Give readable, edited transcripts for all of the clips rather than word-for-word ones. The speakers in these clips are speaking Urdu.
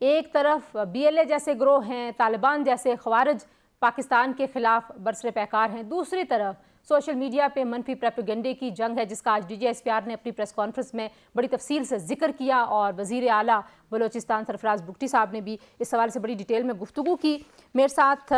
ایک طرف BLA جیسے گروہ ہیں، طالبان جیسے خوارج پاکستان کے خلاف برسر پیکار ہیں، دوسری طرف سوشل میڈیا پہ منفی پروپیگنڈے کی جنگ ہے، جس کا آج DGSPR نے اپنی پریس کانفرنس میں بڑی تفصیل سے ذکر کیا، اور وزیر اعلیٰ بلوچستان سرفراز بگٹی صاحب نے بھی اس حوالے سے بڑی ڈیٹیل میں گفتگو کی۔ میرے ساتھ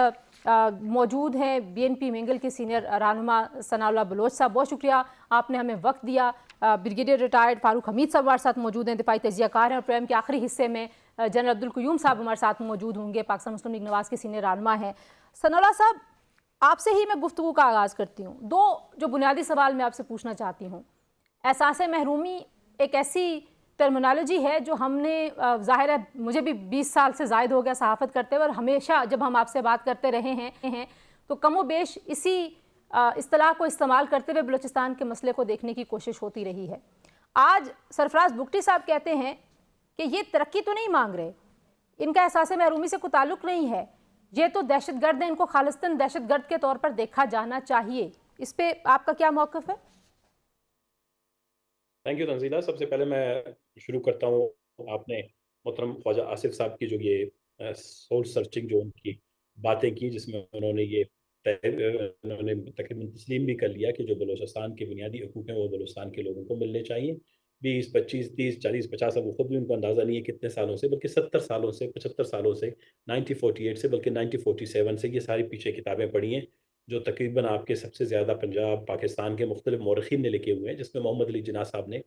موجود ہیں BNP منگل کے سینئر رہنما ثناء اللہ بلوچ صاحب، بہت شکریہ آپ نے ہمیں وقت دیا۔ بریگیڈیئر ریٹائرڈ فاروق حمید صاحب ہمارے ساتھ موجود ہیں، دفاعی تجزیہ کار ہیں، اور پروگرام کے آخری حصے میں جنرل عبدالقیوم صاحب ہمارے ساتھ موجود ہوں گے، پاکستان مسلم لیگ نواز کے سینئر رہنما ہیں۔ ثناء اللہ صاحب، آپ سے ہی میں گفتگو کا آغاز کرتی ہوں۔ دو جو بنیادی سوال میں آپ سے پوچھنا چاہتی ہوں۔ احساس محرومی ایک ایسی ٹرمینالوجی ہے جو ہم نے ظاہر ہے مجھے بھی 20 سال سے زائد ہو گیا صحافت کرتے ہوئے، اور ہمیشہ جب ہم آپ سے بات کرتے رہے ہیں تو کم و بیش اسی اصطلاح کو استعمال کرتے ہوئے بلوچستان کے مسئلے کو دیکھنے کی کوشش ہوتی رہی ہے۔ آج سرفراز بگٹی صاحب کہتے ہیں کہ یہ ترقی تو نہیں مانگ رہے، ان کا احساس محرومی سے کوئی تعلق نہیں ہے، یہ تو دہشت گرد ہیں، ان کو خالصتاً دہشت گرد کے طور پر دیکھا جانا چاہیے۔ اس پہ آپ کا کیا موقف ہے؟ Thank you Tanzeela. سب سے پہلے میں شروع کرتا ہوں، آپ نے محترم خواجہ آصف صاحب کی جو یہ سول سرچنگ جو ان کی باتیں کی، جس میں انہوں نے تقریباً تسلیم بھی کر لیا کہ جو بلوچستان کے بنیادی حقوق ہیں وہ بلوچستان کے لوگوں کو ملنے چاہیے۔ 20 25 30 40 50، اب وہ خود بھی ان کو اندازہ نہیں ہے کتنے سالوں سے، بلکہ 70 سالوں سے 75 سالوں سے 1948 سے بلکہ 1947 سے یہ ساری پیچھے کتابیں پڑھی ہیں، جو تقریباً آپ کے سب سے زیادہ پنجاب پاکستان کے مختلف مورخین نے لکھے ہوئے ہیں، جس میں محمد علی جناح صاحب نے،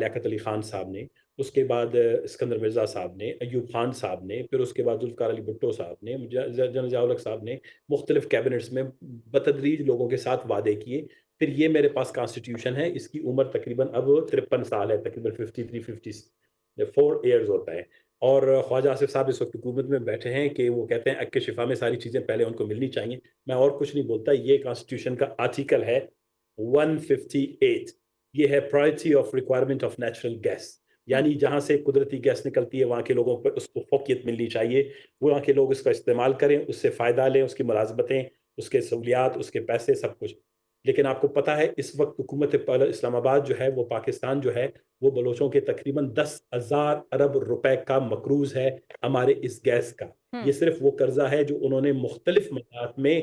لیاقت علی خان صاحب نے، اس کے بعد اسکندر مرزا صاحب نے، ایوب خان صاحب نے، پھر اس کے بعد ذوالفقار علی بھٹو صاحب نے، جنرل ضیاء الحق صاحب نے مختلف کیبنٹس میں بتدریج لوگوں کے ساتھ وعدے کیے۔ پھر یہ میرے پاس کانسٹیٹیوشن ہے، اس کی عمر تقریباً اب 53 سال ہے، تقریباً 53 54 ایئرز ہوتا ہے۔ اور خواجہ آصف صاحب اس وقت حکومت میں بیٹھے ہیں کہ وہ کہتے ہیں اک کے شفا میں ساری چیزیں پہلے ان کو ملنی چاہیے۔ میں اور کچھ نہیں بولتا، یہ کانسٹیٹیوشن کا آرٹیکل ہے 158، یہ ہے priority of requirement of natural gas, یعنی جہاں سے قدرتی گیس نکلتی ہے وہاں کے لوگوں پر اس کو فوقیت ملنی چاہیے، وہاں کے لوگ اس کا استعمال کریں، اس سے فائدہ لیں، اس کی ملازمتیں، اس کے سہولیات، اس کے پیسے، سب کچھ۔ لیکن آپ کو پتہ ہے اس وقت حکومت اسلام آباد جو ہے، وہ پاکستان جو ہے، وہ بلوچوں کے تقریباً 10,000 ارب روپے کا مقروض ہے ہمارے اس گیس کا۔ یہ صرف وہ قرضہ ہے جو انہوں نے مختلف مدات میں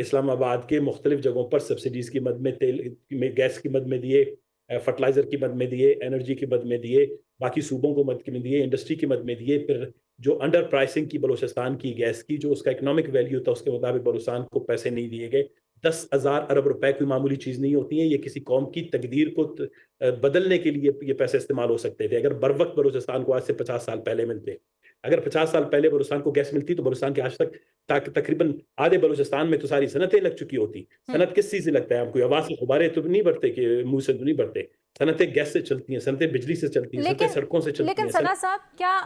اسلام آباد کے مختلف جگہوں پر سبسڈیز کی مد میں، تیل میں، گیس کی مد میں دیے، فرٹلائزر کی مد میں دیے، انرجی کی مد میں دیے، باقی صوبوں کو مد میں دیے، انڈسٹری کی مد میں دیے۔ پھر جو انڈر پرائسنگ کی بلوچستان کی گیس کی، جو اس کا اکنامک ویلیو تھا، اس کے مطابق بلوچستان کو پیسے نہیں دیے گئے۔ 10,000 ارب روپے کوئی معمولی چیز نہیں ہوتی ہے، یہ کسی قوم کی تقدیر کو بدلنے کے لیے یہ پیسے استعمال ہو سکتے تھے اگر بر وقت بلوچستان کو آج سے 50 سال پہلے ملتے۔ اگر 50 سال پہلے بلوچستان کو گیس ملتی تو بلوچستان کے آج تک تقریباً آدھے بلوچستان میں تو ساری صنعتیں لگ چکی ہوتی۔ صنعت کس چیز سے لگتا ہے؟ ہم کوئی آواز سے غبارے تو نہیں بڑھتے کہ منہ سے تو نہیں بڑھتے، صنعتیں گیس سے چلتی ہیں، صنعتیں بجلی سے چلتی ہیں، صنعتیں سڑکوں سے چلتی ہیں۔ لیکن ثناء صاحب، کیا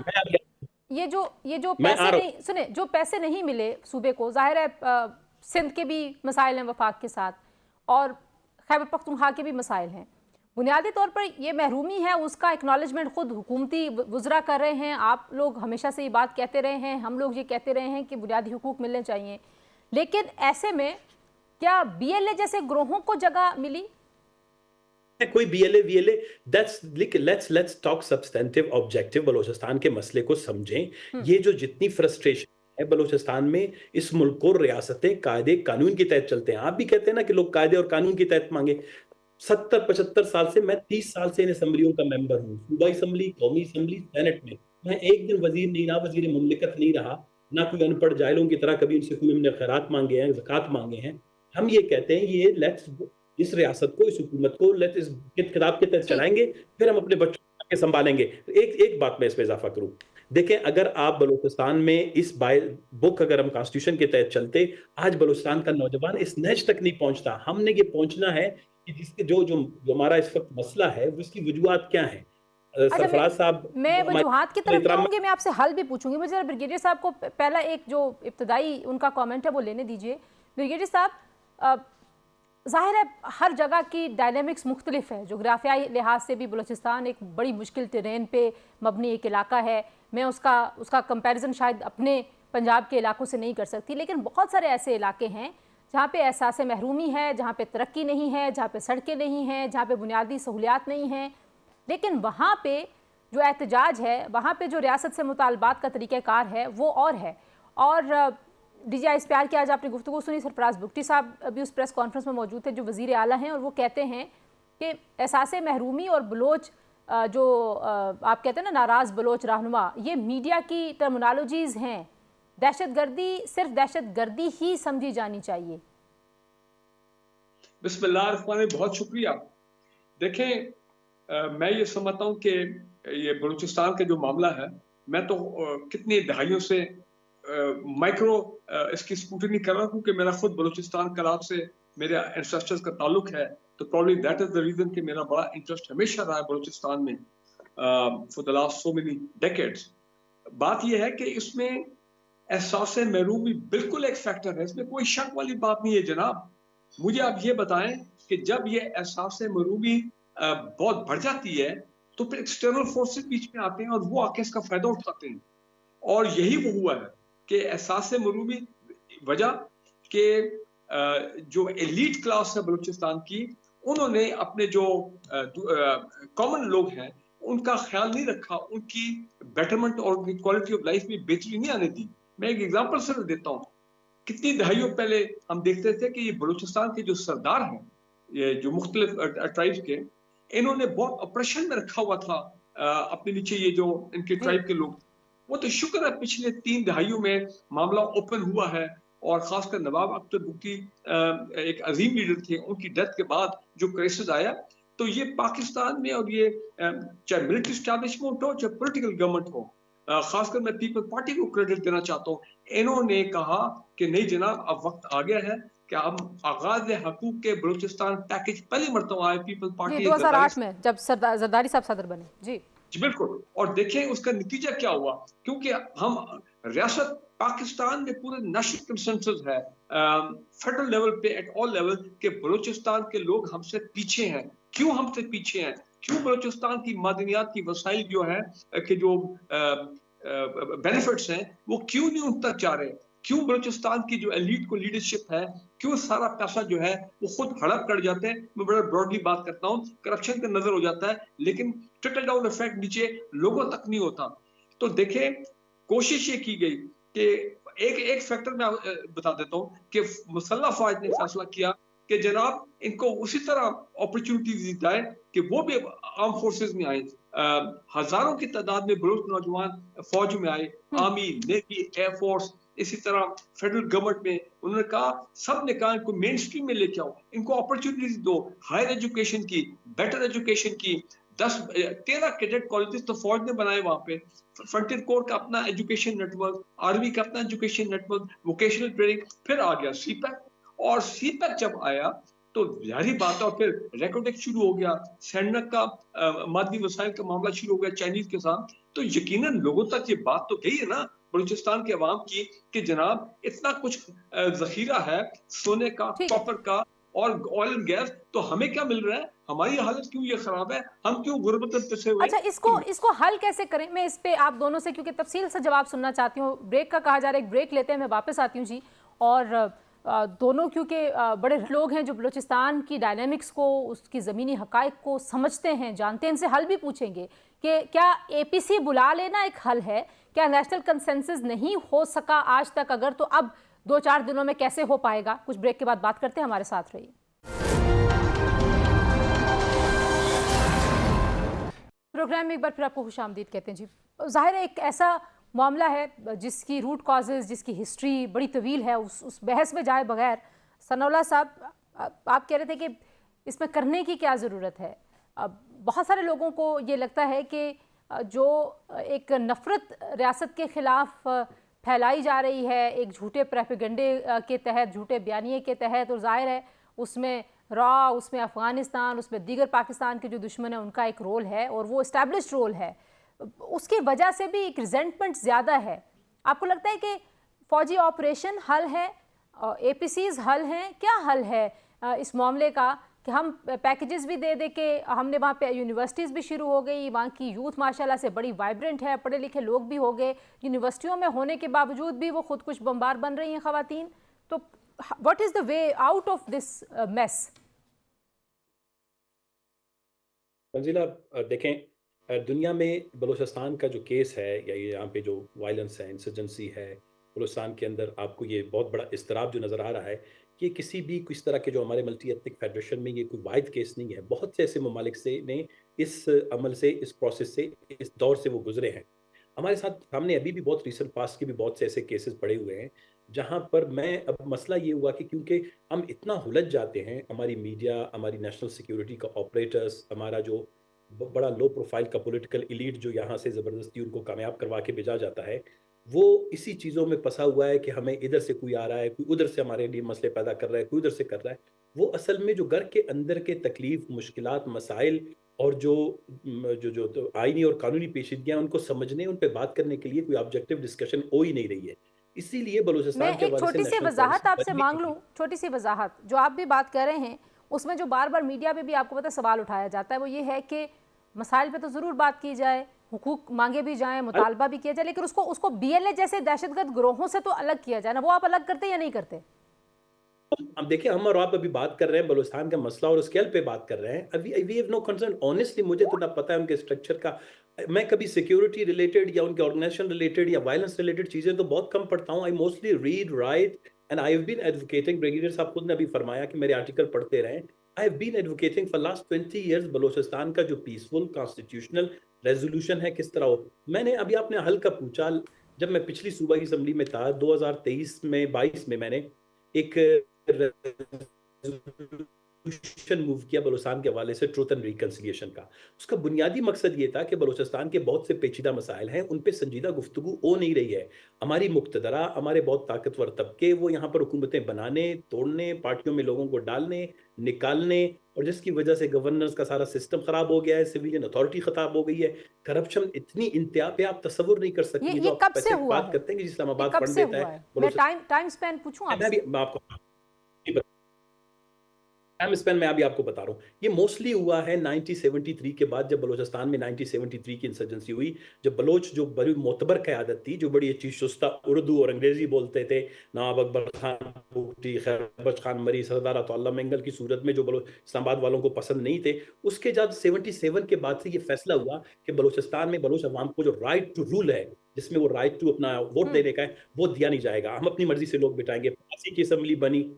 یہ جو پیسے نہیں سنیں، جو پیسے نہیں ملے صوبے کو، ظاہر ہے سندھ کے بھی مسائل ہیں وفاق کے ساتھ، اور خیبر پختونخوا کے بھی مسائل ہیں، بنیادی طور پر یہ محرومی ہے، اس کا اکنالجمنٹ خود حکومتی وزراء کر رہے ہیں، آپ لوگ ہمیشہ سے یہ بات کہتے رہے ہیں، ہم لوگ یہ کہتے رہے ہیں کہ بنیادی حقوق ملنے چاہیے، لیکن ایسے میں کیا BLA جیسے گروہوں کو جگہ ملی؟ کوئی BLA let's talk substantive objective, Balochistan کے مسئلے کو سمجھیں۔ یہ جو جتنی فرسٹریشن ہے بلوچستان میں، اس ملک کو ریاستیں قاعدے قانون کے تحت چلتے ہیں۔ آپ بھی کہتے ہیں نا کہ لوگ قاعدے اور قانون کے تحت مانگے۔ 70-75 سال سے، میں 30 سال سے ان اسمبلیوں کا ممبر ہوں، صوبائی اسمبلی، قومی اسمبلی، سینٹ میں ایک دن وزیر نہیں رہا، وزیر مملکت نہیں رہا، نہ کوئی ان پڑھ جاہلوں کی طرح کبھی ان سے کوئی ہم نے خیرات مانگے ہیں، زکوٰۃ مانگے ہیں۔ ہم یہ کہتے ہیں یہ اس ریاست کو، اس حکومت کو اس کتاب کے تحت چلائیں گے، پھر ہم اپنے بچوں کے سنبھالیں گے۔ ایک بات میں اس پہ اضافہ کروں، دیکھیں اگر آپ بلوچستان میں اس بک اگر ہم کانسٹیٹیوشن کے تحت چلتے، آج بلوچستان کا نوجوان اس نہج تک نہیں پہنچتا۔ ہم نے یہ پہنچنا ہے کہ جس کے جو ہمارا اس وقت مسئلہ ہے اس کی وجوہات کیا ہیں۔ سرفراز صاحب، میں وجوہات کی طرف جاؤں گی، میں آپ سے حل بھی پوچھوں گی۔ مجھے بریگیڈیئر صاحب کو پہلا ایک جو ابتدائی ان کا کامنٹ ہے وہ لینے دیجئے۔ بریگیڈیئر صاحب، ظاہر ہے ہر جگہ کی ڈائنامکس مختلف ہے، جغرافیائی لحاظ سے بھی بلوچستان ایک بڑی مشکل ٹرین پہ مبنی ایک علاقہ ہے، میں اس کا کمپیریزن شاید اپنے پنجاب کے علاقوں سے نہیں کر سکتی، لیکن بہت سارے ایسے علاقے ہیں جہاں پہ احساس محرومی ہے، جہاں پہ ترقی نہیں ہے، جہاں پہ سڑکیں نہیں ہیں، جہاں پہ بنیادی سہولیات نہیں ہیں، لیکن وہاں پہ جو احتجاج ہے وہاں پہ جو ریاست سے مطالبات کا طریقہ کار ہے وہ اور ہے. اور ڈی جی آئی اسپیار کی آج آپ نے گفتگو سنی. سرفراز بگٹی صاحب ابھی اس پریس کانفرنس میں موجود تھے جو وزیر اعلیٰ ہیں, اور وہ کہتے ہیں کہ احساس محرومی اور بلوچ جو آپ کہتے ہیں نا ناراض بلوچ رہنما, یہ میڈیا کی ٹرمنالوجیز ہیں. دہشت گردی صرف دہشت گردی ہی سمجھی جانی چاہیے. بسم اللہ الرحمن الرحیم. بہت شکریہ. دیکھیں میں یہ سمجھتا ہوں کہ یہ بلوچستان کا جو معاملہ ہے, میں تو کتنی دہائیوں سے مائکرو اس کی اسکروٹنی کر رہا ہوں کہ میرا خود بلوچستان کلاب سے میرے انسیسٹرز کا تعلق ہے, تو probably that is the reason کہ میرا بڑا انٹرسٹ ہمیشہ رہا ہے بلوچستان میں for the last so many decades. بات یہ ہے کہ اس میں احساس محرومی بالکل ایک فیکٹر ہے, اس میں کوئی شک والی بات نہیں ہے جناب. مجھے آپ یہ بتائیں کہ جب یہ احساس محرومی بہت بڑھ جاتی ہے تو پھر ایکسٹرنل فورسز بیچ میں آتے ہیں اور وہ آ کے اس کا فائدہ اٹھاتے ہیں, اور یہی وہ ہوا ہے کہ احساس محرومی وجہ کہ جو ایلیٹ کلاس ہے بلوچستان کی, انہوں نے اپنے جو کامن لوگ ہیں ان کا خیال نہیں رکھا, ان کی بیٹرمنٹ اور ان کی کوالٹی آف لائف میں بہتری نہیں آنے دی. میں ایک ایگزامپل صرف دیتا ہوں. کتنی دہائیوں پہلے ہم دیکھتے تھے کہ یہ بلوچستان کے جو سردار ہیں, یہ جو مختلف ٹرائبز کے, انہوں نے بہت اپریشن میں رکھا ہوا تھا اپنے نیچے یہ جو ان کے ٹرائب کے لوگ. وہ تو شکر ہے پچھلے 3 دہائیوں میں معاملہ اوپن ہوا ہے, اور خاص کر نواب اختر بگٹی ایک عظیم لیڈر تھے, ان کی ڈیتھ کے بعد جو کرائسس آیا, تو یہ پاکستان میں, اور یہ چاہے ملٹری اسٹیبلشمنٹ ہو چاہے پولیٹیکل گورنمنٹ ہو, خاص کر میں پیپل پارٹی کو کریڈٹ دینا چاہتا ہوں, انہوں نے کہا کہ نہیں جناب اب وقت آ گیا ہے کہ اب آغاز حقوق کے بلوچستان پیکج پہلی مرتبہ آئے پیپل پارٹی 2008 میں جب زرداری صاحب صدر بنے. جی بالکل. اور دیکھیں اس کا نتیجہ کیا ہوا, کیونکہ ہم ریاست پاکستان میں پورے نیشنل کنسنسس ہے فیڈرل لیول پہ ایٹ آل لیول کہ بلوچستان کے لوگ ہم سے پیچھے ہیں. کیوں ہم سے پیچھے ہیں؟ کیوں بلوچستان کی معدنیات کی وسائل جو ہے کہ جو بینیفٹس ہیں وہ کیوں نہیں ان تک جا رہے؟ کیوں بلوچستان کی جو ایلیٹ کو لیڈرشپ ہے, کیوں سارا پیسہ جو ہے وہ خود ہڑپ کر جاتے ہیں؟ میں بڑا براڈلی بات کرتا ہوں, کرپشن کا نظر ہو جاتا ہے لیکن ٹرکل ڈاؤن ایفیکٹ نیچے لوگوں تک نہیں ہوتا. تو دیکھیں کوشش یہ کی گئی کہ ایک فیکٹر میں بتا دیتا ہوں کہ مسلح فوج نے فیصلہ کیا کہ جناب ان کو اسی طرح اپرچونٹیز دی جائے کہ وہ بھی آرم فورسز میں آئے. ہزاروں کی تعداد میں بلوچ نوجوان فوج میں آئے, آرمی, نیوی, ایئر فورس, اسی طرح فیڈرل گورنمنٹ میں. انہوں نے کہا, سب نے کہا ان کو مین اسٹریم میں لے کے آؤ, ان کو اپرچونٹیز دو, ہائر ایجوکیشن کی, بیٹر ایجوکیشن کی. 13 کیڈٹ کالجز تو فوج نے بنائے وہاں پہ. فرنٹیر کور کا اپنا ایجوکیشن نیٹ ورک, آرمی کا اپنا education network, vocational training. پھر آ گیا سی پیک, اور سی پیک جب آیا تو ظاہری بات ہے, اور پھر ریکوڈیک شروع ہو گیا, سینڈک کا مادی وسائل کا معاملہ شروع ہو گیا چائنیز کے ساتھ. تو یقیناً لوگوں تک یہ بات تو گئی ہے نا بلوچستان کے عوام کی کہ جناب اتنا کچھ ذخیرہ ہے سونے کا, کاپر کا اور آئل اینڈ گیس, تو ہمیں کیا مل رہا ہے؟ ہماری حالت کیوں یہ خراب ہے؟ ہم کیوں غربت میں پھنسے ہوئے؟ اچھا اس کو حل کیسے کریں؟ میں اس پہ آپ دونوں سے کیونکہ تفصیل سے جواب سننا چاہتی ہوں. بریک کا کہا جا رہا ہے, ایک بریک لیتے ہیں, میں واپس آتی ہوں جی. اور دونوں کیونکہ بڑے لوگ ہیں جو بلوچستان کی ڈائنامکس کو, اس کی زمینی حقائق کو سمجھتے ہیں, جانتے ہیں, ان سے حل بھی پوچھیں گے کہ کیا اے پی سی بلا لینا ایک حل ہے؟ کیا نیشنل کنسنسس نہیں ہو سکا آج تک, اگر تو اب 2-4 دنوں میں کیسے ہو پائے گا؟ کچھ بریک کے بعد بات کرتے ہیں, ہمارے ساتھ رہیے. پروگرام میں ایک بار پھر آپ کو خوش آمدید کہتے ہیں جی. ظاہر ہے ایک ایسا معاملہ ہے جس کی روٹ کازز, جس کی ہسٹری بڑی طویل ہے, اس بحث میں جائے بغیر ثناء اللہ صاحب آپ کہہ رہے تھے کہ اس میں کرنے کی کیا ضرورت ہے. بہت سارے لوگوں کو یہ لگتا ہے کہ جو ایک نفرت ریاست کے خلاف پھیلائی جا رہی ہے ایک جھوٹے پروپیگنڈے کے تحت, جھوٹے بیانیے کے تحت, اور ظاہر ہے اس میں را, اس میں افغانستان, اس میں دیگر پاکستان کے جو دشمن ہیں ان کا ایک رول ہے, اور وہ اسٹیبلشڈ رول ہے, اس کی وجہ سے بھی ایک ریزنٹمنٹ زیادہ ہے. آپ کو لگتا ہے کہ فوجی آپریشن حل ہے, اے پی سیز حل ہیں؟ کیا حل ہے اس معاملے کا کہ ہم پیکیجز بھی دے کے, ہم نے وہاں پہ یونیورسٹیز بھی شروع ہو گئی, وہاں کی یوتھ ماشاءاللہ سے بڑی وائبرنٹ ہے, پڑھے لکھے لوگ بھی ہو گئے, یونیورسٹیوں میں ہونے کے باوجود بھی وہ خود کچھ بمبار بن رہی ہیں خواتین. تو what is the way out of this mass? Tanzeela دیکھیں, دنیا میں بلوچستان کا جو کیس ہے یا یہ یہاں پہ جو وائلنس ہے، انسرجنسی ہے بلوچستان کے اندر، آپ کو یہ بہت بڑا اضطراب جو نظر آ رہا ہے کہ کسی بھی کس طرح کے جو ہمارے ملٹی ایتھنک فیڈریشن میں یہ کوئی واحد کیس نہیں ہے، بہت سے ایسے ممالک سے نے اس عمل سے، اس پروسیس سے، اس دور سے وہ گزرے ہیں۔ ہمارے سامنے ابھی بھی بہت ریسنٹ پاسٹ کے بھی بہت سے ایسے کیسز پڑے ہوئے ہیں جہاں پر میں اب مسئلہ یہ ہوا کہ کیونکہ ہم اتنا ہلجھ جاتے ہیں، ہماری میڈیا، ہماری نیشنل سیکیورٹی کا آپریٹرز، ہمارا جو بڑا لو پروفائل کا پولیٹیکل ایلیٹ جو یہاں سے زبردستی ان کو کامیاب کروا کے بھیجا جاتا ہے، وہ اسی چیزوں میں پھنسا ہوا ہے کہ ہمیں ادھر سے کوئی آ رہا ہے، کوئی ادھر سے ہمارے لیے مسئلے پیدا کر رہا ہے، کوئی ادھر سے کر رہا ہے۔ وہ اصل میں جو گھر کے اندر کے تکلیف، مشکلات، مسائل اور جو آئینی اور قانونی پیچیدگیاں ان کو سمجھنے، ان پہ بات کرنے کے لیے کوئی آبجیکٹو ڈسکشن ہو ہی نہیں رہی ہے۔ اسی لیے میں بلوچستان کے ایک حوالے سے چھوٹی سی نیشنل وضاحت پالیسی آپ سے بن بھی مانگ چکی لوں، ہے۔ چھوٹی سی وضاحت جو آپ بھی بات کر رہے ہیں اس میں جو بار بار میڈیا پہ بھی آپ کو پتہ سوال اٹھایا جاتا ہے وہ یہ ہے کہ مسائل پہ تو ضرور بات کی جائے، حقوق مانگے بھی جائیں، مطالبہ بھی کیا جائے، لیکن اس کو بی ایل اے جیسے دہشت گرد گروہوں سے تو الگ کیا جائے نا، وہ آپ الگ کرتے یا نہیں کرتے؟ اب دیکھیں، ہم اور آپ ابھی بات کر رہے ہیں بلوچستان کا مسئلہ اور اسکیل پہ بات کر رہے ہیں۔ We have no concern, honestly مجھے تو نہ پتہ ہے ان کے اسٹرکچر کا۔ میں کبھی سیکیورٹی ریلیٹڈ یا ان کے آرگنائزیشن ریلیٹڈ یا وائلنس ریلیٹڈ چیزیں تو بہت کم پڑھتا ہوں۔ I mostly read, write and I have been advocating, brigadier صاحب خود نے ابھی فرمایا کہ میرے آرٹیکل پڑھتے رہیں۔ آئی have been advocating for last 20 years Balochistan کا جو پیسفل کانسٹیٹیوشنل ریزولوشن ہے کس طرح ہو۔ میں نے ابھی آپ نے حل کا پوچھا، جب میں پچھلی صوبائی اسمبلی میں تھا 2023 میں 22 میں نے ایک ریزولوشن موو کیا بلوچستان کے حوالے سے ٹروتھ اینڈ ریکنسیلیشن کا۔ اس کا بنیادی مقصد یہ تھا کہ بلوچستان کے بہت سے پیچیدہ مسائل ہیں، ان پہ سنجیدہ گفتگو ہو نہیں رہی ہے۔ ہماری مقتدرہ، ہمارے بہت طاقتور طبقے وہ یہاں پر حکومتیں بنانے، توڑنے، پارٹیوں میں لوگوں کو ڈالنے، نکالنے، اور جس کی وجہ سے گورننس کا سارا سسٹم خراب ہو گیا ہے، سویلین اتھارٹی خراب ہو گئی ہے، کرپشن اتنی انتہا پہ آپ تصور نہیں کر سکتی۔ یہ جو آپ کب سے پیسے کی ہوا بات ہے؟ کرتے ہیں کہ اسلام یہ آباد کب فنڈ سے دیتا ہوا ہے ہے؟ میں بلوچستان ٹائم سپین پوچھوں آپ سے؟ میں آپ کو ٹائم اسپین میں ابھی آپ کو بتا رہا ہوں۔ یہ موسٹلی ہوا ہے 1973 کے بعد، جب بلوچستان میں 1973 کی انسرجنسی ہوئی، جب بلوچ جو بڑی معتبر قیادت تھی، جو بڑی اچھی شستہ اردو اور انگریزی بولتے تھے، نواب اکبر خان بگٹی، خیر بخش خان مری، سردار عطا اللہ منگل کی صورت میں جو اسلام آباد والوں کو پسند نہیں تھے، اس کے بعد 77 کے بعد سے یہ فیصلہ ہوا کہ بلوچستان میں بلوچ عوام کو جو رائٹ ٹو رول ہے، جس میں وہ رائٹ ٹو اپنا ووٹ دینے کا ہے، وہ دیا نہیں جائے گا۔ ہم اپنی مرضی سے لوگ بٹھائیں گے۔ 85 کی اسمبلی بنی،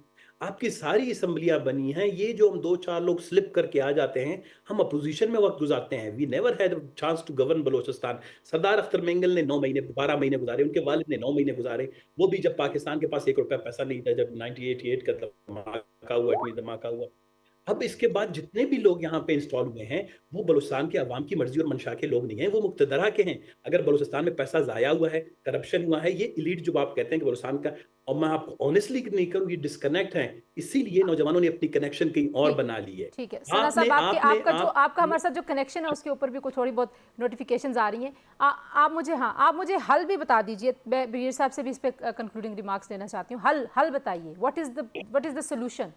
آپ کی ساری اسمبلیاں بنی ہیں، یہ جو ہم 2-4 لوگ سلپ کر کے آ جاتے ہیں، ہم اپوزیشن میں وقت گزارتے ہیں۔ We never had chance to govern Balochistan. Sardar Akhtar Mengal نے 12 مہینے گزارے، ان کے والد نے 9 مہینے گزارے، وہ بھی جب پاکستان کے پاس 1 روپیہ پیسہ نہیں تھا، جب 1988 کا دھماکہ ہوا، ایٹمی دھماکہ ہوا۔ اب اس کے بعد جتنے بھی لوگ یہاں پہ انسٹال ہوئے ہیں، وہ بلوچستان کے عوام کی مرضی اور منشا کے لوگ نہیں ہیں، وہ مقتدرہ کے ہیں۔ اگر بلوچستان میں پیسہ ضائع ہوا ہے، کرپشن ہوا ہے، یہ ایلیٹ جو آپ کہتے ہیں کہ بلوچستان کا، اور میں آپ کو آنیسٹلی نہیں کروں، یہ ڈسکنیکٹ ہیں، اسی لیے نوجوانوں نے اپنی کنیکشن کہیں اور بنا لی ہے۔ ٹھیک ہے ثنا صاحب، آپ کا ہمارے ساتھ جو کنیکشن ہے اس کے اوپر بھی کچھ تھوڑی بہت نوٹیفیکیشنز آ رہی ہیں۔ آپ مجھے حل بھی بتا دیجئے، میں بریگیڈیئر صاحب سے بھی اس پہ کنکلوڈنگ ریمارکس دینا چاہتی ہوں۔ حل بتائیے، what is the solution؟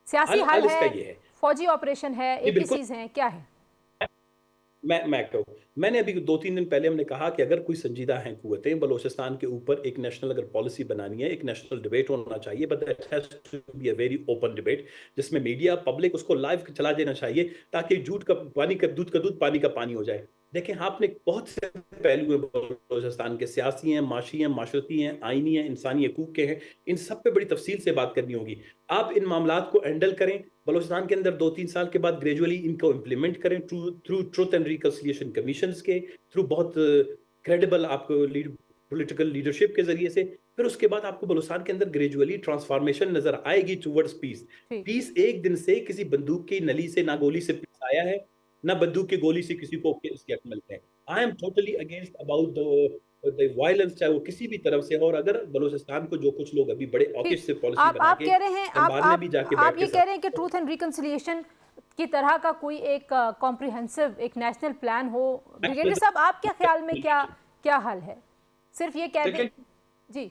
سیاسی حل ہے، فوجی آپریشن ہے، ایک ہی چیز ہے، کیا ہے؟ میں نے ابھی 2-3 دن پہلے ہم نے کہا کہ اگر کوئی سنجیدہ ہیں قوتیں بلوچستان کے اوپر ایک نیشنل اگر پالیسی بنانی ہے، ایک نیشنل ڈیبیٹ ہونا چاہیے، but that has to be a very open debate، جس میں میڈیا، پبلک اس کو لائیو چلا دینا چاہیے، تاکہ دودھ کا دودھ پانی کا پانی ہو جائے۔ دیکھیں، آپ نے بہت سے پہلو ہیں بلوچستان کے، سیاسی ہیں، معاشی ہیں، معاشرتی ہیں، آئینی ہیں، انسانی حقوق کے ہیں، ان سب پہ بڑی تفصیل سے بات کرنی ہوگی۔ آپ ان معاملات کو ہینڈل کریں، بلوچستان کے اندر 2-3 سال کے بعد گریجولی ان کو امپلیمنٹ کریں through truth and reconciliation commissions کے تھرو، بہت کریڈیبل آپ کو پولیٹیکل لیڈرشپ کے ذریعے سے، پھر اس کے بعد آپ کو بلوچستان کے اندر گریجولی ٹرانسفارمیشن نظر آئے گی ٹورڈز پیس۔ پیس ایک دن سے کسی بندوق کی نلی سے نہ گولی سے پیس آیا ہے، نہ بندوق کی گولی سے کسی کو اس کے حق ملتے ہیں۔ I am totally against about violence, چاہے وہ کسی بھی طرف سے ہو، اور اگر بلوچستان کو جو کچھ لوگ ابھی بڑے آکش سے پالیسی بنا کے دربار میں بھی جا کے آپ یہ کہہ رہے ہیں کہ ٹروتھ اینڈ ریکنسیلیشن کی طرح کا کوئی ایک کمپریہنسو ایک نیشنل پلان ہو؟ بریگیڈیئر صاحب، آپ کے خیال میں کیا حل ہے؟ صرف یہ کہہ دیں جی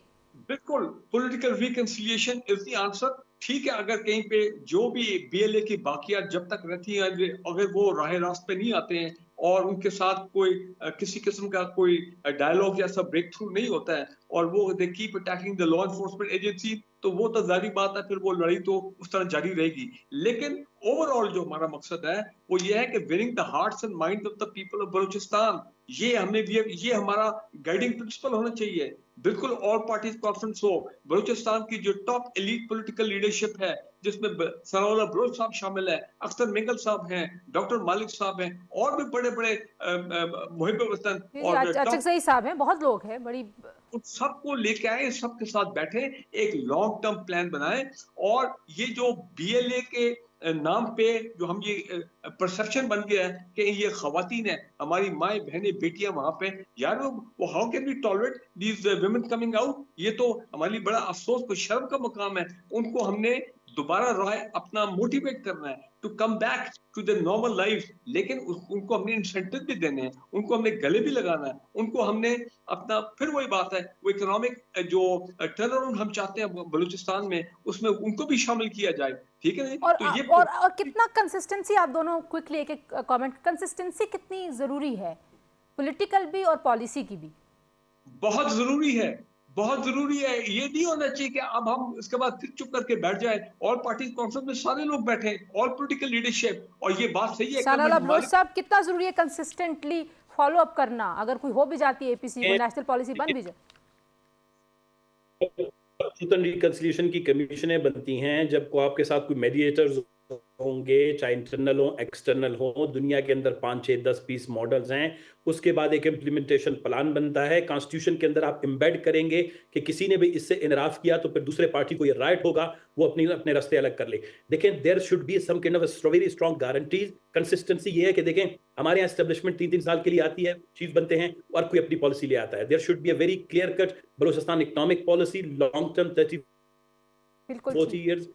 بالکل political reconciliation is the answer. ٹھیک ہے، اگر کہیں پہ جو بھی بی ایل اے کی باقیات جب تک رہتی ہیں، اگر وہ راہ راست پہ نہیں آتے ہیں، اور ان کے ساتھ کوئی کسی قسم کا کوئی ڈائلاگ یا سب بریک تھرو نہیں ہوتا ہے اور وہ they keep attacking the law enforcement agency, تو وہ تو ظاہری بات ہے پھر وہ لڑائی تو اس طرح جاری رہے گی. لیکن اوور آل جو ہمارا مقصد ہے وہ یہ ہے کہ winning the hearts and mind of the people of Balochistan. یہ ہمارا گائیڈنگ پرنسپل ہونا چاہیے. بالکل آل پارٹیز کانفرنس ہو, بلوچستان کی جو ٹاپ ایلیٹ پولیٹیکل لیڈرشپ ہے جس میں ثناء اللہ بلوچ صاحب شامل ہے, اختر مینگل صاحب ہیں, ڈاکٹر مالک صاحب ہیں, اور بھی بڑے بڑے محب وطن اور اچکزئی صاحب ہیں, بہت لوگ ہیں, بڑی سب کو لے کے آئے, سب کے ساتھ بیٹھے, ایک لانگ ٹرم پلان بنائے. اور یہ جو بی ایل اے کے نام پہ جو ہم یہ پرسپشن بن گیا ہے کہ یہ خواتین ہیں, ہماری مائیں بہنیں بیٹیاں وہاں پہ, یار وہ how can we tolerate these women coming out. یہ تو ہماری بڑا افسوس کو شرم کا مقام ہے. ان کو ہم نے دوبارہ رائے اپنا موٹیویٹ کرنا ہے to come back to the normal life. لیکن ان کو ہم نے انسینٹیو بھی دینے ہیں, ان کو ہم نے گلے بھی لگانا ہے, ان کو ہم نے اپنا, پھر وہی بات ہے وہ اکنامک جو ٹرن اراؤنڈ ہم چاہتے ہیں بلوچستان میں, اس میں ان کو بھی شامل کیا جائے. ٹھیک ہے, تو یہ اور کتنا کنسسٹنسی, آپ دونوں کوئکلی ایک ایک کامنٹ, کنسسٹنسی کتنی ضروری ہے, پولیٹیکل بھی اور پالیسی کی بھی؟ بہت ضروری ہے, بہت ضروری ہے. یہ نہیں ہونا چاہیے کہ اب ہم اس کے بعد پھر چپ کر کے بیٹھ جائیں. آل پارٹیز کانفرنس میں سارے لوگ بیٹھے, آل پولیٹیکل لیڈرشپ, اور یہ بات صحیح ہے ثناء اللہ بلوچ صاحب کتنا ضروری ہے کنسسٹنٹلی فالو اپ کرنا, اگر کوئی ہو بھی جاتی ہے اے پی سی کو نیشنل پالیسی بن بھی جائے؟ ریکنسیلیشن کی کمیشنیں بنتی ہیں جب کو آپ کے ساتھ کوئی میڈیٹرز ہوں گے, چاہے انٹرنل ہوں ایکسٹرنل ہوں, دنیا کے اندر 5 6 10 20 ماڈلز ہیں. اس کے بعد ایک امپلیمنٹیشن پلان بنتا ہے. کانسٹیٹیوشن کے اندر آپ امبیڈ کریں گے کہ کسی نے بھی اس سے انحراف کیا تو پھر دوسرے پارٹی کو یہ رائٹ ہوگا وہ اپنے راستے الگ کر لے. دیکھیں there should be some kind of very strong guarantees. Consistency یہ ہے کہ دیکھیں ہمارے یہاں اسٹیبلشمنٹ 3 سال کے لیے آتی ہے, چیف بنتے ہیں اور کوئی اپنی پالیسی لے آتا ہے. There should be a very clear cut Balochistan economic policy, long term 30-40 years.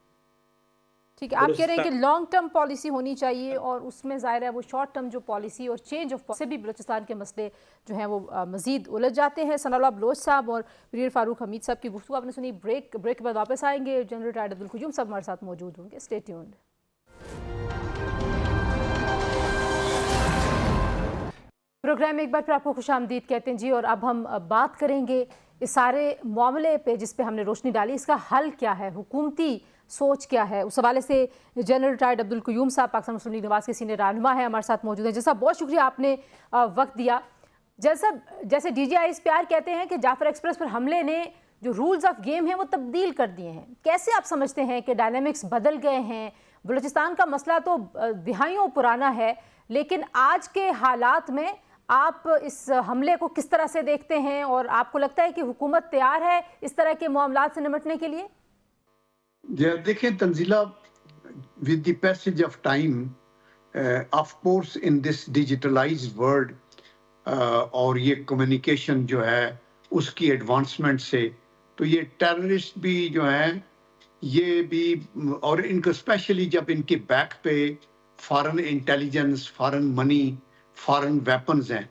ٹھیک ہے, آپ کہہ رہے ہیں کہ لانگ ٹرم پالیسی ہونی چاہیے, اور اس میں ظاہر ہے وہ شارٹ ٹرم جو پالیسی اور چینج آف سے بھی بلوچستان کے مسئلے جو ہیں وہ مزید الجھ جاتے ہیں. ثناء اللہ بلوچ صاحب اور برگیڈیئر فاروق حمید صاحب کی گفتگو آپ نے سنی. بریک کے بعد واپس آئیں گے. جنرل ریٹائرڈ عبدالقیوم صاحب ہمارے ساتھ موجود ہوں گے. Stay tuned. پروگرام میں ایک بار پھر آپ کو خوش آمدید کہتے ہیں جی, اور اب ہم بات کریں گے اس سارے معاملے پہ جس پہ ہم نے روشنی ڈالی, اس کا حل کیا ہے, حکومتی سوچ کیا ہے. اس حوالے سے جنرل ریٹائرڈ عبدالقیوم صاحب پاکستان مسلم لیگ نواز کے سینئر رہنما ہیں, ہمارے ساتھ موجود ہیں. جیسا بہت شکریہ آپ نے وقت دیا. جیسے D G I S P R کہتے ہیں کہ جعفر ایکسپریس پر حملے نے جو رولز آف گیم ہیں وہ تبدیل کر دیے ہیں. کیسے آپ سمجھتے ہیں کہ ڈائنامکس بدل گئے ہیں؟ بلوچستان کا مسئلہ تو دہائیوں پرانا ہے, لیکن آج کے حالات میں آپ اس حملے کو کس طرح سے دیکھتے ہیں, اور آپ کو لگتا ہے کہ حکومت تیار ہے اس طرح کے معاملات سے نمٹنے کے لیے؟ دیکھیں Tanzeela, with the passage of time, of course in this digitalized world, اور یہ کمیونیکیشن جو ہے اس کی ایڈوانسمنٹ سے, تو یہ ٹیررسٹ بھی جو ہیں یہ بھی, اور ان کو اسپیشلی جب ان کے بیک پہ فارن انٹیلیجنس, فارن منی, فارن ویپنز ہیں,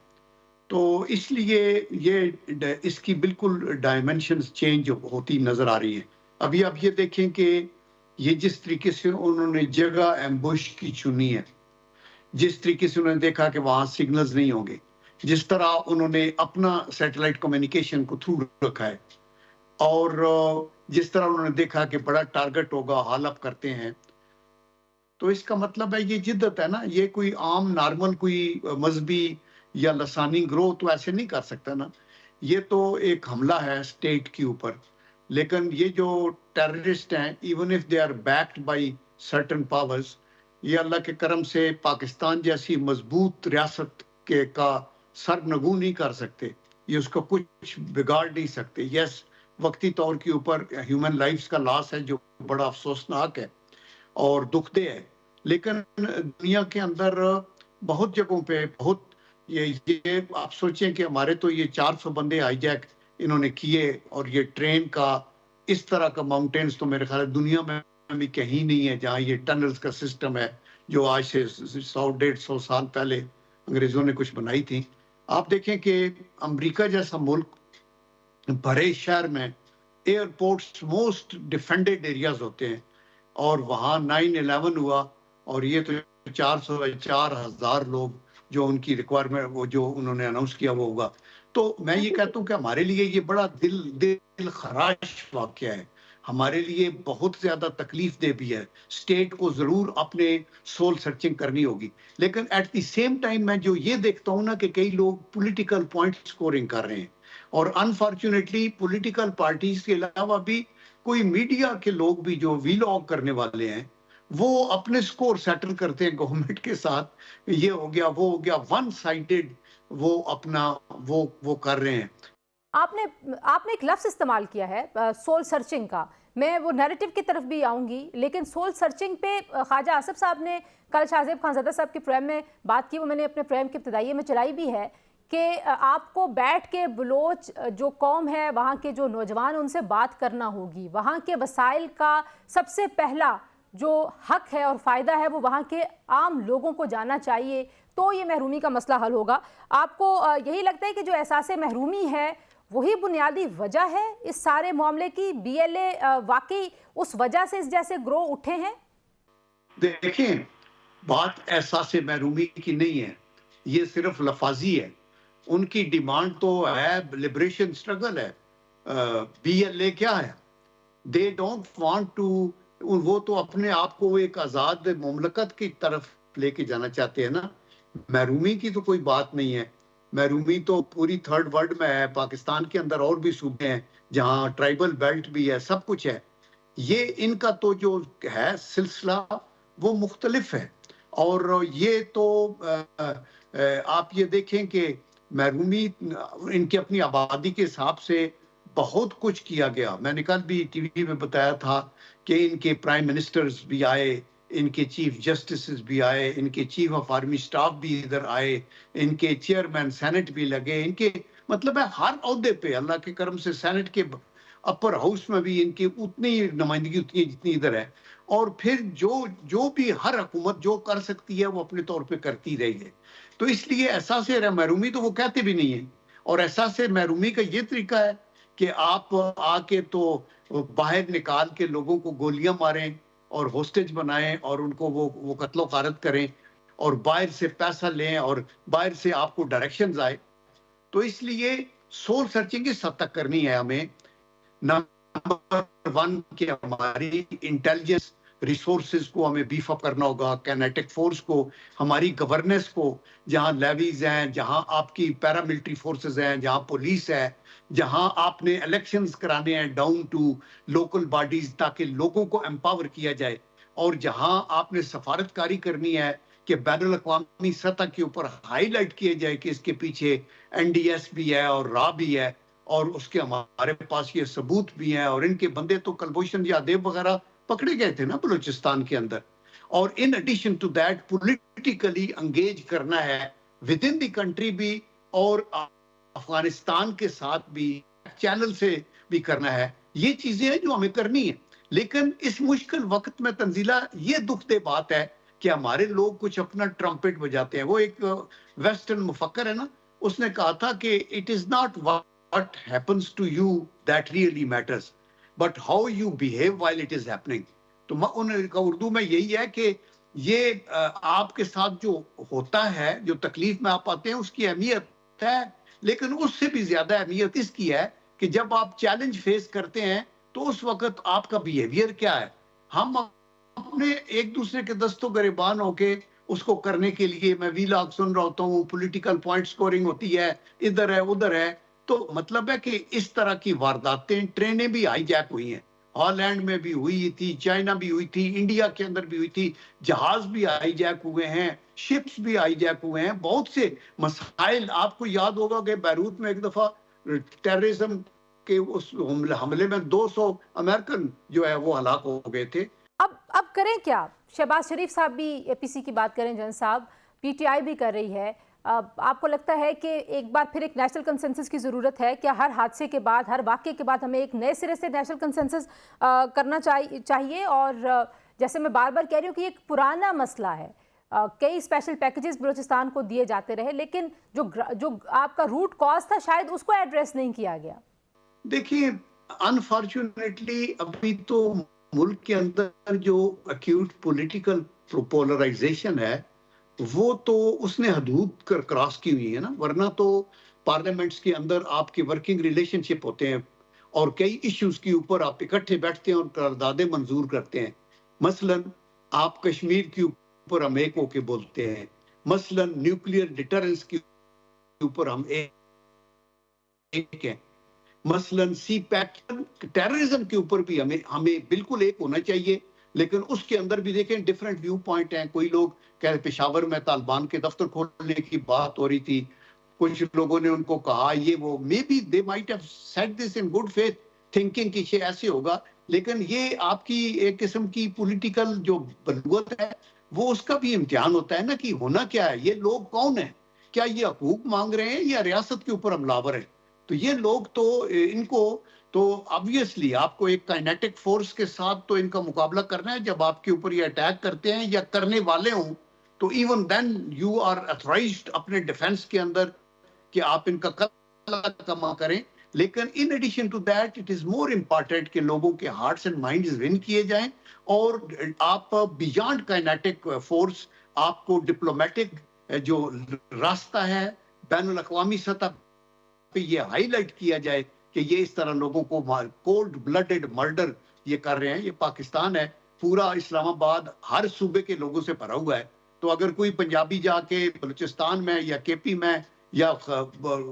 تو اس لیے یہ اس کی بالکل ڈائمینشنز چینج ہوتی نظر آ رہی ہیں. ابھی آپ یہ دیکھیں کہ یہ جس طریقے سے انہوں نے جگہ ایمبوش کی چنی ہے, جس طریقے سے انہوں نے دیکھا کہ وہاں سگنلز نہیں ہوں گے, جس طرح انہوں نے اپنا سیٹلائٹ کمیونیکیشن کو تھرو رکھا ہے, اور جس طرح انہوں نے دیکھا کہ بڑا ٹارگٹ ہوگا, حال اپ کرتے ہیں, تو اس کا مطلب ہے یہ جدت ہے نا. یہ کوئی عام نارمل کوئی مذہبی یا لسانی گروہ تو ایسے نہیں کر سکتا نا. یہ تو ایک حملہ ہے اسٹیٹ کے اوپر. لیکن یہ جو ٹیررسٹ ہیں, even if they are backed by certain powers, یہ اللہ کے کرم سے پاکستان جیسی مضبوط ریاست کا سر نگوں نہیں کر سکتے, یہ اس کو کچھ بگاڑ نہیں سکتے. یس, وقتی طور کے اوپر ہیومن لائفز کا لاس ہے جو بڑا افسوسناک ہے اور دکھ دہ ہے, لیکن دنیا کے اندر بہت جگہوں پہ بہت یہ آپ سوچیں کہ ہمارے تو یہ 400 بندے ہائی جیک انہوں نے کیے, اور یہ ٹرین کا اس طرح کا ماؤنٹینز تو میرے خیال ہے دنیا میں بھی کہیں نہیں ہے جہاں یہ ٹنلز کا سسٹم ہے جو آج سے 100-150 سال پہلے انگریزوں نے کچھ بنائی تھی. آپ دیکھیں کہ امریکہ جیسا ملک بڑے شہر میں ایئرپورٹس موسٹ ڈیفینڈڈ ایریاز ہوتے ہیں, اور وہاں 9/11 ہوا, اور یہ تو 400-4,000 لوگ جو ان کی ریکوائرمنٹ وہ جو انہوں نے اناؤنس کیا وہ ہوگا. تو میں یہ کہتا ہوں کہ ہمارے لیے یہ بڑا دل خراش واقعہ ہے, ہمارے لیے بہت زیادہ تکلیف دہ بھی ہے. اسٹیٹ کو ضرور اپنے سول سرچنگ کرنی ہوگی, لیکن ایٹ دی سیم ٹائم میں جو یہ دیکھتا ہوں نا کہ کئی لوگ پولیٹیکل پوائنٹ سکورنگ کر رہے ہیں, اور انفارچونیٹلی پولیٹیکل پارٹیز کے علاوہ بھی کوئی میڈیا کے لوگ بھی جو ویلاگ کرنے والے ہیں وہ اپنے سکور سیٹل کرتے ہیں گورنمنٹ کے ساتھ. یہ ہو گیا وہ ہو گیا, ون سائیڈڈ وہ اپنا وہ کر رہے ہیں. آپ نے ایک لفظ استعمال کیا ہے سول سرچنگ کا, میں وہ نیریٹو کی طرف بھی آؤں گی, لیکن سول سرچنگ پہ خواجہ آصف صاحب نے کل شاہ زیب خانزادہ صاحب کے پروگرام میں بات کی, وہ میں نے اپنے پروگرام کے ابتدائیے میں چلائی بھی ہے, کہ آپ کو بیٹھ کے بلوچ جو قوم ہے وہاں کے جو نوجوان ان سے بات کرنا ہوگی, وہاں کے وسائل کا سب سے پہلا جو حق ہے اور فائدہ ہے وہ وہاں کے عام لوگوں کو جانا چاہیے, تو یہ محرومی کا مسئلہ حل ہوگا. آپ کو یہی لگتا ہے کہ جو احساس محرومی ہے وہی بنیادی وجہ ہے اس سارے معاملے کی؟ بی ایل اے واقعی اس وجہ سے اس جیسے گرو اٹھے ہیں؟ دیکھیں, بات احساس محرومی کی نہیں ہے, یہ صرف لفاظی ہے. ان کی ڈیمانڈ تو ہے لبریشن اسٹرگل ہے. بی ایل اے کیا ہے؟ دے ڈونٹ وانٹ ٹو, وہ تو اپنے آپ کو ایک آزاد مملکت کی طرف لے کے جانا چاہتے ہیں نا. محرومی کی تو کوئی بات نہیں ہے. محرومی تو پوری تھرڈ ورلڈ میں ہے, پاکستان کے اندر اور بھی صوبے ہیں جہاں ٹرائبل بیلٹ بھی ہے, سب کچھ ہے. یہ ان کا تو جو ہے سلسلہ وہ مختلف ہے, اور یہ تو آپ یہ دیکھیں کہ محرومی ان کی اپنی آبادی کے حساب سے بہت کچھ کیا گیا. میں نے کل بھی ٹی وی میں بتایا تھا کہ ان کے پرائم منسٹرز بھی آئے, ان کے چیف جسٹسز بھی آئے, ان کے چیف آف آرمی سٹاف بھی ادھر آئے, ان کے چیئرمین سینٹ بھی لگے, ان کے مطلب ہے ہر عہدے پہ اللہ کے کرم سے سینٹ کے اپر ہاؤس میں بھی ان کی اتنی نمائندگی ہوتی ہے جتنی ادھر ہے. اور پھر جو بھی ہر حکومت جو کر سکتی ہے وہ اپنے طور پہ کرتی رہی ہے. تو اس لیے احساس محرومی تو وہ کہتے بھی نہیں ہیں, اور احساس محرومی کا یہ طریقہ ہے کہ آپ آ کے تو باہر نکال کے لوگوں کو گولیاں ماریں اور ہوسٹیج بنائیں اور ان کو وہ قتل و غارت کریں, اور باہر سے پیسہ لیں اور باہر سے آپ کو ڈائریکشنز آئے. تو اس لیے سول سرچنگ اس حد تک کرنی ہے ہمیں. نمبر 1 کہ ہماری انٹیلیجنس ریسورسز کو ہمیں بیف اپ کرنا ہوگا, کینیٹک فورس کو, ہماری گورننس کو, جہاں لیویز ہیں, جہاں آپ کی پیراملٹری فورسز ہیں, جہاں پولیس ہے, جہاں آپ نے الیکشنز کرانے ہیں ڈاؤن ٹو لوکل باڈیز تاکہ لوگوں کو امپاور کیا جائے, اور جہاں آپ نے سفارتکاری کرنی ہے کہ بین الاقوامی سطح کے اوپر ہائی لائٹ کیا جائے کہ اس کے پیچھے این ڈی ایس بھی ہے اور را بھی ہے, اور اس کے ہمارے پاس یہ ثبوت بھی ہیں, اور ان کے بندے تو کلبھوشن یادیو وغیرہ پکڑے گئے تھے نا بلوچستان کے اندر. اور in addition to that politically engage کرنا ہے ود ان دی کنٹری بھی, اور افغانستان کے ساتھ بھی چینل سے بھی کرنا ہے. یہ چیزیں ہیں جو ہمیں کرنی ہیں. لیکن اس مشکل وقت میں تنزیلہ یہ دکھ دہ بات ہے کہ ہمارے لوگ کچھ اپنا ٹرمپٹ بجاتے ہیں. وہ ایک ویسٹرن مفکر ہے نا, اس نے کہا تھا کہ it is not what happens to you that really matters, but how you behave while it is happening. تو انہوں نے کہا اردو میں یہی ہے کہ یہ آپ کے ساتھ جو ہوتا ہے, جو تکلیف میں آپ آتے ہیں, اس کی اہمیت ہے, لیکن اس سے بھی زیادہ اہمیت اس کی ہے کہ جب آپ چیلنج فیس کرتے ہیں تو اس وقت آپ کا بیہیویئر کیا ہے. ہم اپنے ایک دوسرے کے دستوں گریبان ہو کے اس کو کرنے کے لیے, میں ویلاگ سن رہا ہوتا ہوں, پولیٹیکل پوائنٹ سکورنگ ہوتی ہے, ادھر ہے ادھر ہے, تو مطلب ہے کہ اس طرح کی وارداتیں, ٹرینیں بھی ہائی جیک ہوئی ہیں, ہالینڈ میں بھی ہوئی تھی, چائنا بھی ہوئی تھی, انڈیا کے اندر بھی ہوئی تھی, جہاز بھی ہائی جیک ہوئے ہیں, شپس بھی ہائی جیک ہوئے ہیں, بہت سے مسائل. آپ کو یاد ہوگا کہ بیروت میں ایک دفعہ ٹیررزم کے اس حملے میں 200 امریکن جو ہے وہ ہلاک ہو گئے تھے. اب کریں کیا؟ شہباز شریف صاحب بھی اے پی سی کی بات کریں, جن صاحب پی ٹی آئی بھی کر رہی ہے. آپ کو لگتا ہے کہ ایک بار پھر ایک نیشنل کنسنسس کی ضرورت ہے کیا؟ ہر حادثے کے بعد, ہر واقعے کے بعد ہمیں ایک نئے سرے سے نیشنل کنسنسس کرنا چاہیے. اور جیسے میں بار بار کہہ رہی ہوں کہ ایک پرانا مسئلہ ہے, کئی اسپیشل پیکیجز بلوچستان کو دیے جاتے رہے, لیکن جو آپ کا روٹ کاز تھا شاید اس کو ایڈریس نہیں کیا گیا. دیکھیے, انفارچونیٹلی ابھی تو ملک کے اندر جو ایکیوٹ پولیٹیکل پولرائزیشن ہے وہ تو اس نے حدود کراس کی ہوئی ہے نا، ورنہ تو پارلیمنٹس کے اندر آپ کے ورکنگ ریلیشن شپ ہوتے ہیں اور کئی ایشوز کے اوپر آپ اکٹھے بیٹھتے ہیں اور قراردادیں منظور کرتے ہیں. مثلاً آپ کشمیر کے اوپر ہم ایک ہو کے بولتے ہیں، مثلاً نیوکلیئر ڈیٹرنس کے اوپر ہم ایک ہیں، مثلاً سی پیک ٹیررزم کے اوپر بھی ہمیں بالکل ایک ہونا چاہیے. لیکن اس کے اندر بھی دیکھیں ڈیفرنٹ ویو پوائنٹ ہیں. کوئی لوگ کہہ پشاور میں طالبان کے دفتر کھولنے کی بات ہو رہی تھی، کچھ لوگوں نے ان کو کہا یہ وہ maybe they might have said this in good faith thinking کہ یہ ایسے ہوگا. لیکن یہ آپ کی ایک قسم کی پولیٹیکل جو بلوغت ہے وہ اس کا بھی امتحان ہوتا ہے نا کہ ہونا کیا ہے، یہ لوگ کون ہیں، کیا یہ حقوق مانگ رہے ہیں یا ریاست کے اوپر حملہ ہیں. تو یہ لوگ تو ان کو تو obviously آپ کو ایک کائنیٹک فورس کے ساتھ تو ان کا مقابلہ کرنا ہے. جب آپ کے اوپر یہ اٹیک کرتے ہیں یا کرنے والے ہوں تو even then you are authorized اپنے ڈیفenس کے اندر کہ آپ ان کا قتل کما کریں. لیکن in addition to that it is more important کہ لوگوں کے ہارٹس اینڈ مائنڈز ون کیے جائیں اور آپ بیانڈ کائنیٹک فورس آپ کو ڈپلومیٹک جو راستہ ہے بین الاقوامی سطح پہ یہ ہائی لائٹ کیا جائے کہ یہ اس طرح لوگوں کو کولڈ بلڈڈ مرڈر یہ کر رہے ہیں. یہ پاکستان ہے، پورا اسلام آباد ہر صوبے کے لوگوں سے بھرا ہوا ہے. تو اگر کوئی پنجابی جا کے بلوچستان میں یا کے پی میں یا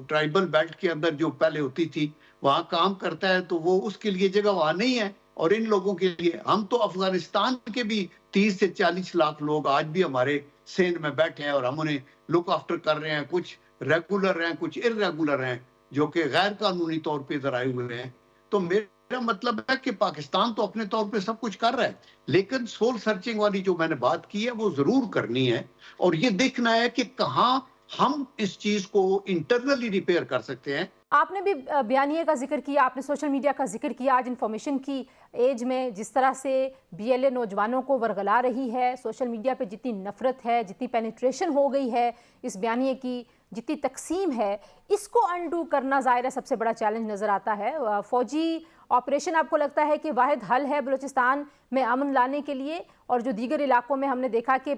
ٹرائبل بیلٹ کے اندر جو پہلے ہوتی تھی وہاں کام کرتا ہے تو وہ اس کے لیے جگہ وہاں نہیں ہے. اور ان لوگوں کے لیے ہم تو افغانستان کے بھی 30 سے 40 لاکھ لوگ آج بھی ہمارے سندھ میں بیٹھے ہیں اور ہم انہیں لک آفٹر کر رہے ہیں. کچھ ریگولر ہیں، کچھ ارریگولر ہیں جو کہ غیر قانونی طور پہ ادھر آئے ہوئے ہیں. تو میرا مطلب ہے کہ پاکستان تو اپنے طور پہ سب کچھ کر رہا ہے، لیکن سول سرچنگ والی جو میں نے بات کی ہے وہ ضرور کرنی ہے اور یہ دیکھنا ہے کہ کہاں ہم اس چیز کو انٹرنلی ریپیئر کر سکتے ہیں. آپ نے بھی بیانیے کا ذکر کیا، آپ نے سوشل میڈیا کا ذکر کیا. آج انفارمیشن کی ایج میں جس طرح سے بی ایل اے نوجوانوں کو ورگلا رہی ہے، سوشل میڈیا پہ جتنی نفرت ہے، جتنی پینیٹریشن ہو گئی ہے اس بیانیے کی، جتنی تقسیم ہے، اس کو انڈو کرنا ظاہر ہے سب سے بڑا چیلنج نظر آتا ہے. فوجی آپریشن آپ کو لگتا ہے کہ واحد حل ہے بلوچستان میں امن لانے کے لیے؟ اور جو دیگر علاقوں میں ہم نے دیکھا کہ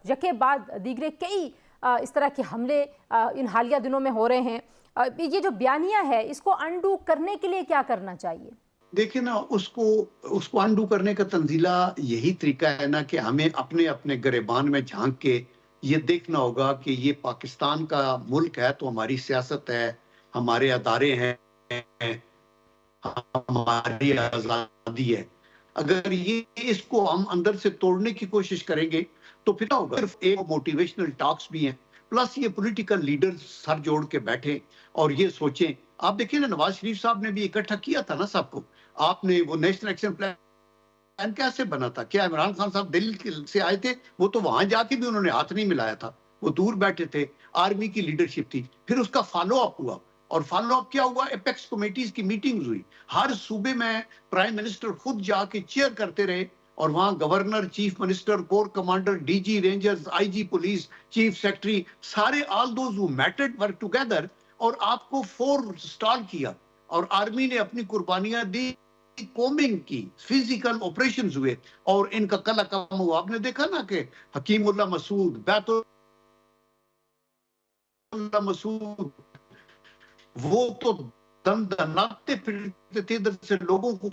یکے بعد دیگرے کئی اس طرح کے حملے ان حالیہ دنوں میں ہو رہے ہیں، یہ جو بیانیہ ہے اس کو انڈو کرنے کے لیے کیا کرنا چاہیے؟ دیکھیں نا اس کو انڈو کرنے کا تنزیلہ یہی طریقہ ہے نا کہ ہمیں اپنے گریبان میں جھانک کے یہ دیکھنا ہوگا کہ یہ پاکستان کا ملک ہے تو ہماری سیاست ہے، ہمارے ادارے ہیں، ہماری آزادی ہے. اگر یہ اس کو ہم اندر سے توڑنے کی کوشش کریں گے تو پھر کیا ہوگا؟ صرف ایک موٹیویشنل ٹاکس بھی ہیں، پلس یہ پولیٹیکل لیڈرز سر جوڑ کے بیٹھے اور یہ سوچیں. آپ دیکھیں نا نواز شریف صاحب نے بھی اکٹھا کیا تھا نا سب کو. آپ نے وہ نیشنل ایکشن پلان کیسے بنا تھا؟ کیا عمران خان صاحب دلی سے آئے تھے؟ وہ تو وہاں جا کے بھی انہوں نے ہاتھ نہیں ملایا تھا، وہ دور بیٹھے تھے. آرمی کی لیڈرشپ تھی، پھر اس کا فالو اپ ہوا. اور فالو اپ کیا ہوا؟ ایپیکس کمیٹیز کی میٹنگز ہوئی، ہر صوبے میں پرائم منسٹر خود جا کے چیئر کرتے رہے اور وہاں governor, chief minister, corps commander, D G rangers, I G police, chief secretary, سارے all those who mattered work together اور آپ کو سٹال کیا. اور آرمی نے اپنی قربانیاں دی، کومنگ کی، فزیکل آپریشنز ہوئے اور ان کا کلا کام ہوا. آپ نے دیکھا نا کہ حکیم اللہ مسعود، بیت اللہ مسعود، وہ تو دندناتے پھرتے تھے ادھر سے لوگوں کو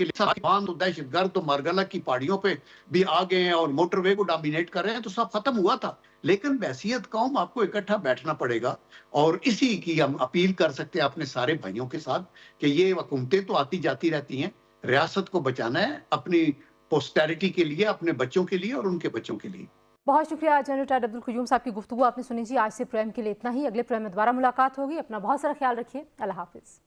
تو دہشت گرد تو مارگلہ کی پہاڑیوں پہ بھی آ گئے ہیں اور موٹر وے کو ڈومینیٹ کر رہے ہیں. تو سب ختم ہوا تھا. لیکن بحیثیت قوم آپ کو اکٹھا بیٹھنا پڑے گا اور اسی کی ہم اپیل کر سکتے ہیں اپنے سارے بھائیوں کے ساتھ کہ یہ حکومتیں تو آتی جاتی رہتی ہیں، ریاست کو بچانا ہے اپنی پوسٹیرٹی کے لیے، اپنے بچوں کے لیے اور ان کے بچوں کے لیے. بہت شکریہ جنرل ریٹائرڈ عبدالقیوم صاحب کی گفتگو آپ نے سنی جی. آج سے پروگرام کے لیے اتنا ہی. اگلے پروگرام میں دوبارہ ملاقات ہوگی. اپنا بہت سارا خیال رکھیے. اللہ حافظ.